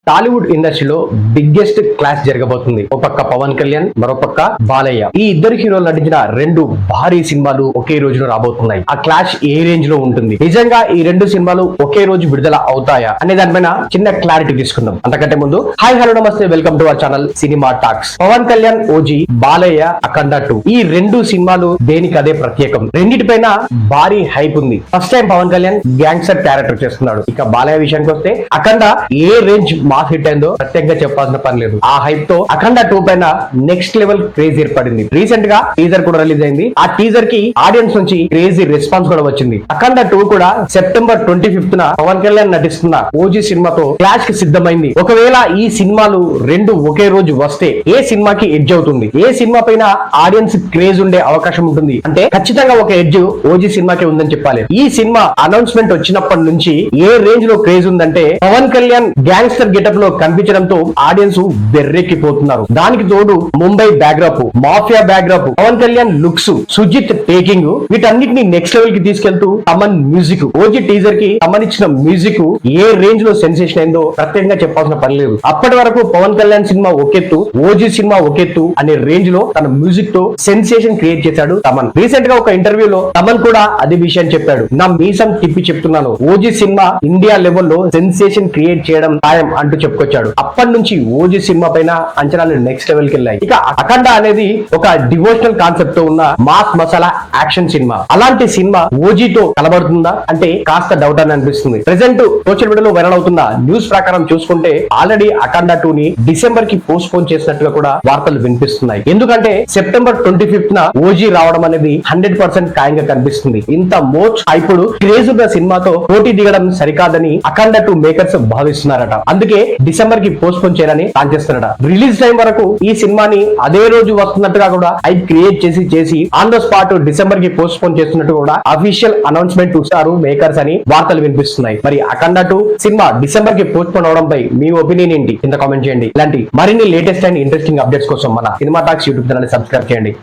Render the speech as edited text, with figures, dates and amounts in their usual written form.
టాలీవుడ్ ఇండస్ట్రీలో biggest clash జరగబోతుంది. ఒక పక్క పవన్ కళ్యాణ్, మరో పక్క బాలయ్య. ఈ ఇద్దరు హీరోలు నటించిన రెండు భారీ సినిమాలు ఒకే రోజులో రాబోతున్నాయి. ఆ క్లాష్ ఏ రేంజ్ లో ఉంటుంది, నిజంగా ఈ రెండు సినిమాలు ఒకే రోజు విడుదల అవుతాయా అనే దానిపైన చిన్న క్లారిటీ తీసుకుందాం. అంతకంటే ముందు hi hello namaste, welcome to our channel Cinema Talks. Pawan Kalyan OG, Balayya Akhanda 2 ఈ రెండు సినిమాలు దేనికి అదే ప్రత్యేకం. రెండిటిపైన భారీ హైప్ ఉంది. First time Pawan Kalyan gangster character చేస్తున్నాడు. ఇక బాలయ్య విషయానికి వస్తే అఖండ ఏ రేంజ్ మాస్ హిట్ అయిందో ప్రత్యేకంగా చెప్పాల్సిన పని లేదు. ఆ హైప్ తో అఖండ 2 పైన నెక్స్ట్ లెవెల్ క్రేజ్ ఏర్పడింది. రీసెంట్ గా టీజర్ కూడా రిలీజ్ అయింది. ఆ టీజర్ కి ఆడియన్స్ నుంచి క్రేజీ రెస్పాన్స్ కూడా వచ్చింది. అఖండ 2 కూడా సెప్టెంబర్ 25th పవన్ కళ్యాణ్ నటిస్తున్న ఓజీ సినిమాతో క్లాష్ కి సిద్ధమైంది. ఒకవేళ ఈ సినిమాలు రెండు ఒకే రోజు వస్తే ఏ సినిమాకి ఎడ్జ్ అవుతుంది, ఏ సినిమా పైన ఆడియన్స్ క్రేజ్ ఉండే అవకాశం ఉంటుంది అంటే ఖచ్చితంగా ఒక ఎడ్జ్ ఓజీ సినిమాకి ఉందని చెప్పాలి. ఈ సినిమా అనౌన్స్మెంట్ వచ్చినప్పటి నుంచి ఏ రేంజ్ లో క్రేజ్ ఉందంటే పవన్ కళ్యాణ్ గ్యాంగ్స్టర్ గెటప్ లో కనిపించడంతో ఆడియన్స్ బెర్రెక్కిపోతున్నారు. దానికి తోడు Mumbai backdrop, mafia backdrop, Pawan Kalyan looks, Sujeeth taking, వీటన్నిటిని నెక్స్ట్ లెవెల్ కి తీసుకెళ్తూ తమన్ మ్యూజిక్, ఓజీ టీజర్ కి సంబంధించిన మ్యూజిక్ ఏ రేంజ్ లో సెన్సేషన్ అయిందో ప్రత్యేకంగా చెప్పాల్సిన పని లేదు. అప్పటి వరకు పవన్ కళ్యాణ్ సినిమా ఒకెత్తు, ఓజీ సినిమా ఒకెత్తు అనే రేంజ్ లో తన మ్యూజిక్ తో సెన్సేషన్ క్రియేట్ చేశాడు తమన్. రీసెంట్ గా ఒక ఇంటర్వ్యూలో తమన్ కూడా అదే విషయాన్ని చెప్పాడు. నా మీసం తిప్పి చెప్తున్నాను, ఓజీ సినిమా ఇండియా లెవెల్లో సెన్సేషన్ క్రియేట్ చేయడం ఖాయం అంటూ చెప్పుకొచ్చాడు. అప్పటి నుంచి ఓజీ సినిమా పైన అంచనాలు నెక్స్ట్ లెవెల్ కి వెళ్ళాయి. ఇక అఖండ అనేది ఒక డివోషనల్ కాన్సెప్ట్ తో ఉన్న మాస్ మసాలా యాక్షన్ సినిమా. అలాంటి సినిమా ఓజీతో కలబడుతుందా అంటే కాస్త డౌట్ అని అనిపిస్తుంది. ప్రెసెంట్ సోషల్ మీడియాలో వైరల్ అవుతున్న న్యూస్ ప్రకారం చూసుకుంటే ఆల్రెడీ అఖండ 2 ని డిసెంబర్ కి పోస్ట్ పోన్ చేసినట్టుగా కూడా వార్తలు వినిపిస్తున్నాయి. ఎందుకంటే సెప్టెంబర్ 25th ఓజీ రావడం అనేది 100% ఖాయంగా కనిపిస్తుంది. ఇంత మోస్ట్ ఇప్పుడు క్రేజ్ ఉన్న సినిమాతో పోటీ దిగడం సరికాదని అఖండ 2 మేకర్స్ భావిస్తున్నారట. అందుకే డిసెంబర్ కి పోస్ట్ పోన్ చేయాలని ప్లాన్ చేస్తున్నారట. రిలీజ్ టైం వరకు ఈ సినిమాని అదే రోజు వస్తున్నట్టుగా కూడా హైప్ క్రియేట్ చేసి ఆన్ ద స్పాట్ డిసెంబర్ కి పోస్ట్ పోన్ చేస్తున్నట్టు కూడా అఫీషియల్ అనౌన్స్మెంట్ చూస్తారు మేకర్స్ అని వార్తలు వినిపిస్తున్నాయి. మరి అఖండ 2 సినిమా డిసెంబర్ కి పోస్ట్ పోన్ అవడంపై మీ ఒపీనియన్ ఏంటి కింద కామెంట్ చేయండి. ఇలాంటి మరిన్ని లేటెస్ట్ అండ్ ఇంట్రెస్టింగ్ అప్డేట్స్ కోసం మన cinema talks YouTube channel subscribe చేయండి.